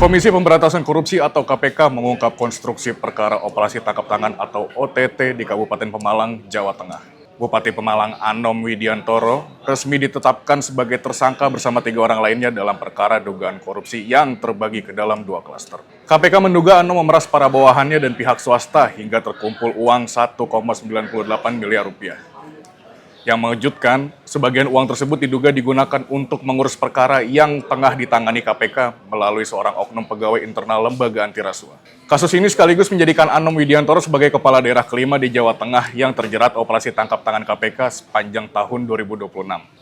Komisi Pemberantasan Korupsi atau KPK mengungkap konstruksi perkara operasi tangkap tangan atau OTT di Kabupaten Pemalang, Jawa Tengah. Bupati Pemalang Anom Widiantoro resmi ditetapkan sebagai tersangka bersama 3 orang lainnya dalam perkara dugaan korupsi yang terbagi ke dalam 2 klaster. KPK menduga Anom memeras para bawahannya dan pihak swasta hingga terkumpul uang 1,98 miliar rupiah. Yang mengejutkan, sebagian uang tersebut diduga digunakan untuk mengurus perkara yang tengah ditangani KPK melalui seorang oknum pegawai internal lembaga anti rasuah. Kasus ini sekaligus menjadikan Anom Widiantoro sebagai kepala daerah kelima di Jawa Tengah yang terjerat operasi tangkap tangan KPK sepanjang tahun 2026.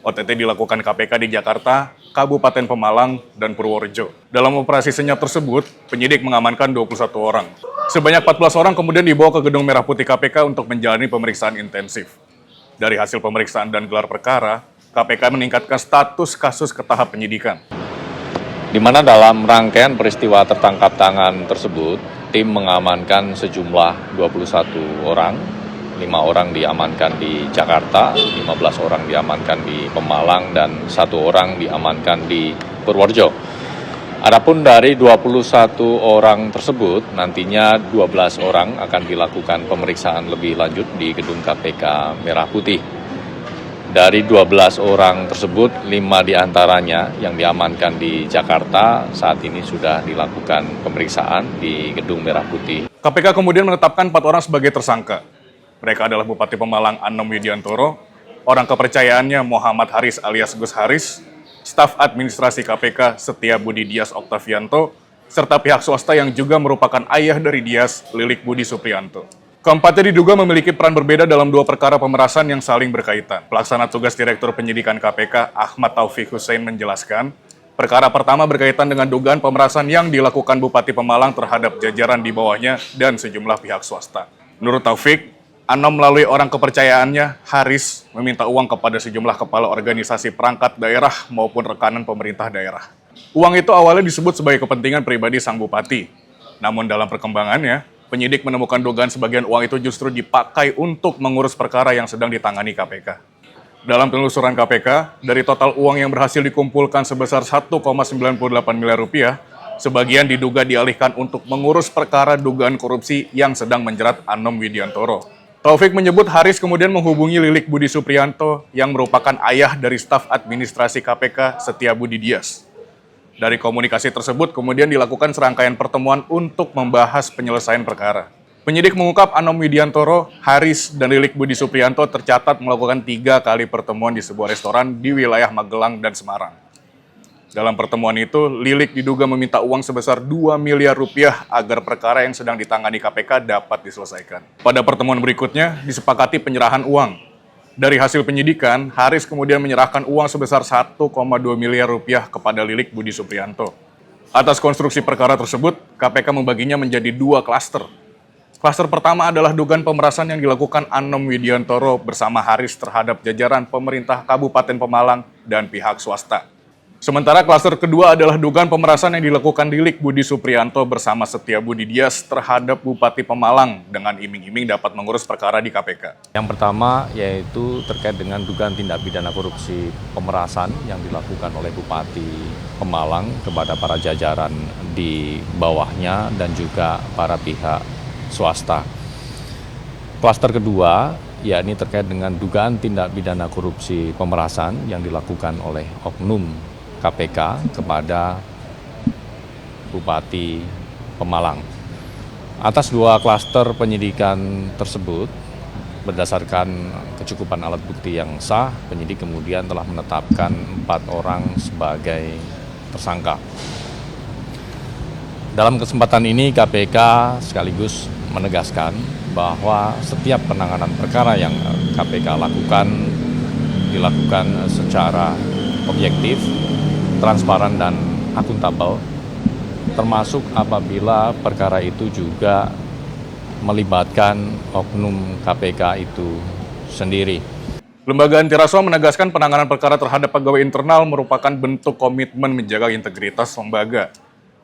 OTT dilakukan KPK di Jakarta, Kabupaten Pemalang, dan Purworejo. Dalam operasi senyap tersebut, penyidik mengamankan 21 orang. Sebanyak 14 orang kemudian dibawa ke Gedung Merah Putih KPK untuk menjalani pemeriksaan intensif. Dari hasil pemeriksaan dan gelar perkara, KPK meningkatkan status kasus ke tahap penyidikan. Di mana dalam rangkaian peristiwa tertangkap tangan tersebut, tim mengamankan sejumlah 21 orang, 5 orang diamankan di Jakarta, 15 orang diamankan di Pemalang, dan 1 orang diamankan di Purworejo. Adapun dari 21 orang tersebut, nantinya 12 orang akan dilakukan pemeriksaan lebih lanjut di Gedung KPK Merah Putih. Dari 12 orang tersebut, 5 diantaranya yang diamankan di Jakarta saat ini sudah dilakukan pemeriksaan di Gedung Merah Putih. KPK kemudian menetapkan 4 orang sebagai tersangka. Mereka adalah Bupati Pemalang Anom Widiantoro, orang kepercayaannya Muhammad Haris alias Gus Haris, staf administrasi KPK Setia Budi Dias Oktavianto, serta pihak swasta yang juga merupakan ayah dari Dias, Lilik Budi Supriyanto. Keempatnya diduga memiliki peran berbeda dalam 2 perkara pemerasan yang saling berkaitan. Pelaksana tugas Direktur Penyidikan KPK Ahmad Taufik Hussein menjelaskan, perkara pertama berkaitan dengan dugaan pemerasan yang dilakukan Bupati Pemalang terhadap jajaran di bawahnya dan sejumlah pihak swasta. Menurut Taufik, Anom melalui orang kepercayaannya, Haris, meminta uang kepada sejumlah kepala organisasi perangkat daerah maupun rekanan pemerintah daerah. Uang itu awalnya disebut sebagai kepentingan pribadi sang bupati. Namun dalam perkembangannya, penyidik menemukan dugaan sebagian uang itu justru dipakai untuk mengurus perkara yang sedang ditangani KPK. Dalam penelusuran KPK, dari total uang yang berhasil dikumpulkan sebesar 1,98 miliar rupiah, sebagian diduga dialihkan untuk mengurus perkara dugaan korupsi yang sedang menjerat Anom Widiantoro. Taufik menyebut Haris kemudian menghubungi Lilik Budi Supriyanto yang merupakan ayah dari staf administrasi KPK Setia Budi Dias. Dari komunikasi tersebut kemudian dilakukan serangkaian pertemuan untuk membahas penyelesaian perkara. Penyidik mengungkap Anom Widiantoro, Haris, dan Lilik Budi Supriyanto tercatat melakukan 3 kali pertemuan di sebuah restoran di wilayah Magelang dan Semarang. Dalam pertemuan itu, Lilik diduga meminta uang sebesar 2 miliar rupiah agar perkara yang sedang ditangani KPK dapat diselesaikan. Pada pertemuan berikutnya, disepakati penyerahan uang. Dari hasil penyidikan, Haris kemudian menyerahkan uang sebesar 1,2 miliar rupiah kepada Lilik Budi Supriyanto. Atas konstruksi perkara tersebut, KPK membaginya menjadi 2 klaster. Klaster pertama adalah dugaan pemerasan yang dilakukan Anom Widiantoro bersama Haris terhadap jajaran pemerintah Kabupaten Pemalang dan pihak swasta. Sementara klaster kedua adalah dugaan pemerasan yang dilakukan Lilik Budi Supriyanto bersama Setia Budi Dias terhadap Bupati Pemalang dengan iming-iming dapat mengurus perkara di KPK. Yang pertama yaitu terkait dengan dugaan tindak pidana korupsi pemerasan yang dilakukan oleh Bupati Pemalang kepada para jajaran di bawahnya dan juga para pihak swasta. Klaster kedua yakni terkait dengan dugaan tindak pidana korupsi pemerasan yang dilakukan oleh oknum KPK kepada Bupati Pemalang. Atas 2 klaster penyidikan tersebut, berdasarkan kecukupan alat bukti yang sah, penyidik kemudian telah menetapkan 4 orang sebagai tersangka. Dalam kesempatan ini KPK sekaligus menegaskan bahwa setiap penanganan perkara yang KPK lakukan dilakukan secara objektif, transparan dan akuntabel, termasuk apabila perkara itu juga melibatkan oknum KPK itu sendiri. Lembaga anti rasuah menegaskan penanganan perkara terhadap pegawai internal merupakan bentuk komitmen menjaga integritas lembaga.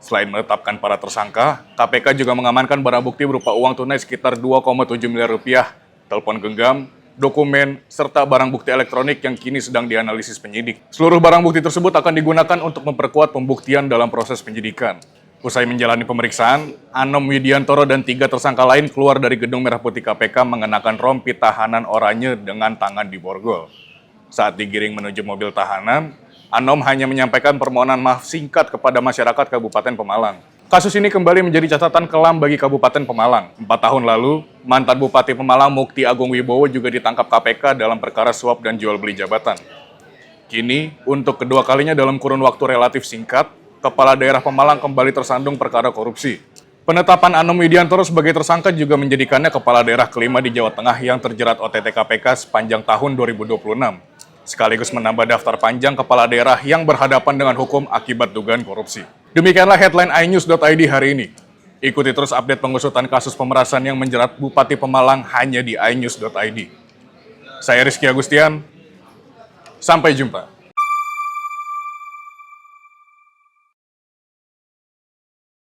Selain menetapkan para tersangka, KPK juga mengamankan barang bukti berupa uang tunai sekitar 2,7 miliar rupiah, telepon genggam, dokumen, serta barang bukti elektronik yang kini sedang dianalisis penyidik. Seluruh barang bukti tersebut akan digunakan untuk memperkuat pembuktian dalam proses penyidikan. Usai menjalani pemeriksaan, Anom Widiantoro dan 3 tersangka lain keluar dari gedung Merah Putih KPK mengenakan rompi tahanan oranye dengan tangan di borgol. Saat digiring menuju mobil tahanan, Anom hanya menyampaikan permohonan maaf singkat kepada masyarakat Kabupaten Pemalang. Kasus ini kembali menjadi catatan kelam bagi Kabupaten Pemalang. 4 tahun lalu, mantan Bupati Pemalang Mukti Agung Wibowo juga ditangkap KPK dalam perkara suap dan jual beli jabatan. Kini, untuk kedua kalinya dalam kurun waktu relatif singkat, Kepala Daerah Pemalang kembali tersandung perkara korupsi. Penetapan Anom Widiantoro sebagai tersangka juga menjadikannya kepala daerah kelima di Jawa Tengah yang terjerat OTT KPK sepanjang tahun 2026. Sekaligus menambah daftar panjang kepala daerah yang berhadapan dengan hukum akibat dugaan korupsi. Demikianlah headline iNews.id hari ini. Ikuti terus update pengusutan kasus pemerasan yang menjerat Bupati Pemalang hanya di iNews.id. Saya Rizky Agustian, sampai jumpa.